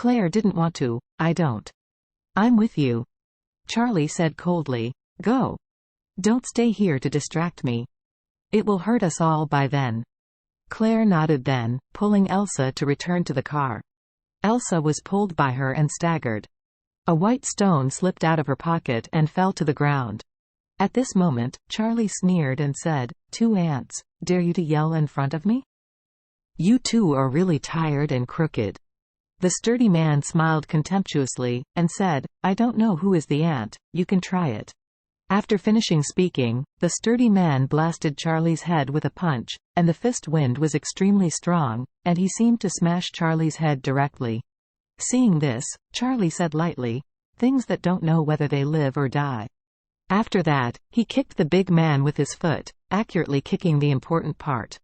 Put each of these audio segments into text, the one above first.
Claire didn't want to. I don't. I'm with you. Charlie said coldly. Go. Don't stay here to distract me. It will hurt us all by then. Claire nodded then, pulling Elsa to return to the car. Elsa was pulled by her and staggered. A white stone slipped out of her pocket and fell to the ground. At this moment, Charlie sneered and said, 2 ants, dare you to yell in front of me? You two are really tired and crooked. The sturdy man smiled contemptuously, and said, I don't know who is the ant, you can try it. After finishing speaking, the sturdy man blasted Charlie's head with a punch, and the fist wind was extremely strong, and he seemed to smash Charlie's head directly. Seeing this, Charlie said lightly, things that don't know whether they live or die. After that, he kicked the big man with his foot, accurately kicking the important part.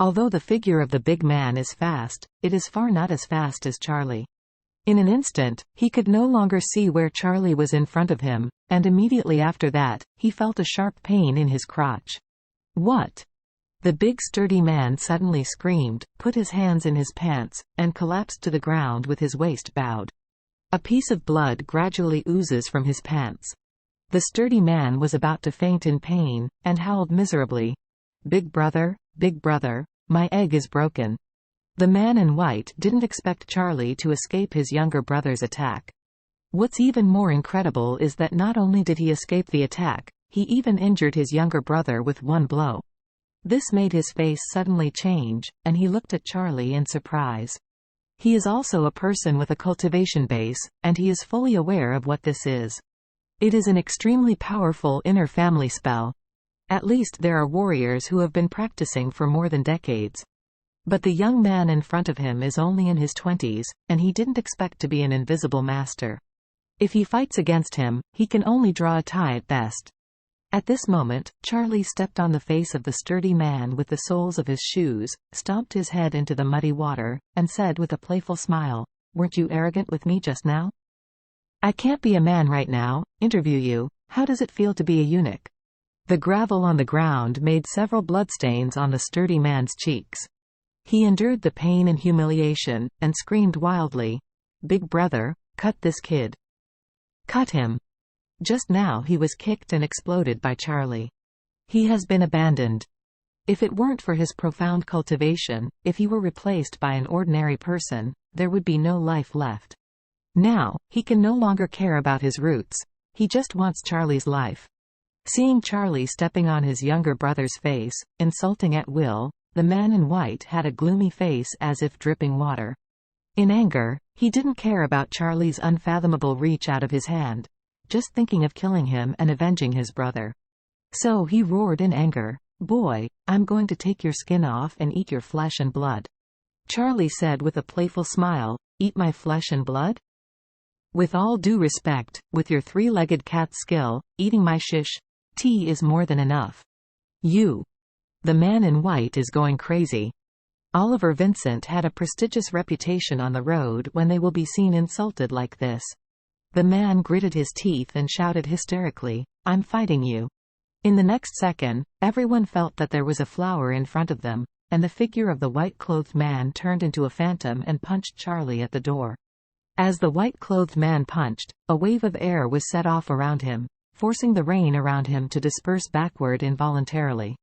Although the figure of the big man is fast, it is far not as fast as Charlie. In an instant, he could no longer see where Charlie was in front of him, and immediately after that, he felt a sharp pain in his crotch. What? The big sturdy man suddenly screamed, put his hands in his pants, and collapsed to the ground with his waist bowed. A piece of blood gradually oozes from his pants. The sturdy man was about to faint in pain, and howled miserably. Big brother, my egg is broken. The man in white didn't expect Charlie to escape his younger brother's attack. What's even more incredible is that not only did he escape the attack, he even injured his younger brother with one blow. This made his face suddenly change, and he looked at Charlie in surprise. He is also a person with a cultivation base, and he is fully aware of what this is. It is an extremely powerful inner family spell. At least there are warriors who have been practicing for more than decades. But the young man in front of him is only in his 20s, and he didn't expect to be an invisible master. If he fights against him, he can only draw a tie at best. At this moment, Charlie stepped on the face of the sturdy man with the soles of his shoes, stomped his head into the muddy water, and said with a playful smile, "Weren't you arrogant with me just now? I can't be a man right now, interview you, how does it feel to be a eunuch?" The gravel on the ground made several bloodstains on the sturdy man's cheeks. He endured the pain and humiliation, and screamed wildly, "Big brother, cut this kid. Cut him." Just now he was kicked and exploded by Charlie. He has been abandoned. If it weren't for his profound cultivation, if he were replaced by an ordinary person, there would be no life left. Now, he can no longer care about his roots. He just wants Charlie's life. Seeing Charlie stepping on his younger brother's face, insulting at will, the man in white had a gloomy face as if dripping water. In anger, he didn't care about Charlie's unfathomable reach out of his hand, just thinking of killing him and avenging his brother. So he roared in anger, "Boy, I'm going to take your skin off and eat your flesh and blood." Charlie said with a playful smile, "Eat my flesh and blood? With all due respect, with your three-legged cat skill, eating my tea is more than enough. You." The man in white is going crazy. Oliver Vincent had a prestigious reputation on the road when they will be seen insulted like this. The man gritted his teeth and shouted hysterically, "I'm fighting you." In the next second, everyone felt that there was a flower in front of them, and the figure of the white-clothed man turned into a phantom and punched Charlie at the door. As the white-clothed man punched, a wave of air was set off around him, forcing the rain around him to disperse backward involuntarily.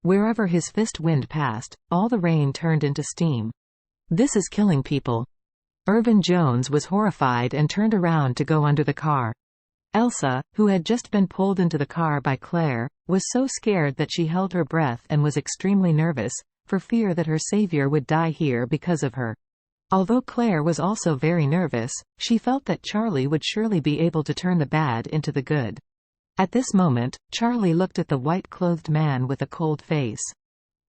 Wherever his fist wind passed, all the rain turned into steam. "This is killing people." Irvin Jones was horrified and turned around to go under the car. Elsa, who had just been pulled into the car by Claire, was so scared that she held her breath and was extremely nervous, for fear that her savior would die here because of her. Although Claire was also very nervous, she felt that Charlie would surely be able to turn the bad into the good. At this moment, Charlie looked at the white-clothed man with a cold face.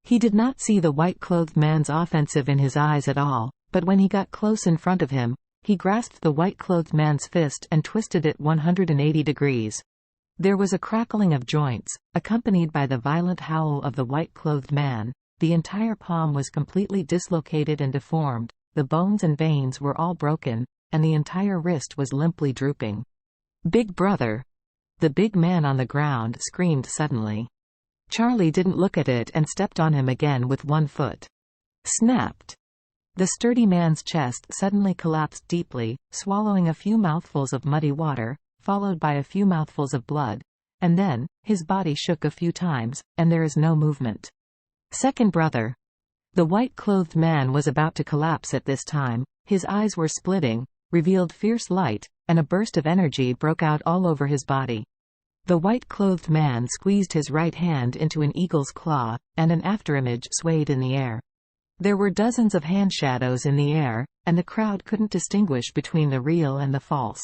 He did not see the white-clothed man's offensive in his eyes at all, but when he got close in front of him, he grasped the white-clothed man's fist and twisted it 180 degrees. There was a crackling of joints, accompanied by the violent howl of the white-clothed man. The entire palm was completely dislocated and deformed, the bones and veins were all broken, and the entire wrist was limply drooping. "Big brother!" The big man on the ground screamed suddenly. Charlie didn't look at it and stepped on him again with one foot. Snapped. The sturdy man's chest suddenly collapsed deeply, swallowing a few mouthfuls of muddy water, followed by a few mouthfuls of blood. And then, his body shook a few times, and there is no movement. Second brother. The white-clothed man was about to collapse at this time. His eyes were splitting, revealed fierce light, and a burst of energy broke out all over his body. The white-clothed man squeezed his right hand into an eagle's claw, and an afterimage swayed in the air. There were dozens of hand shadows in the air, and the crowd couldn't distinguish between the real and the false.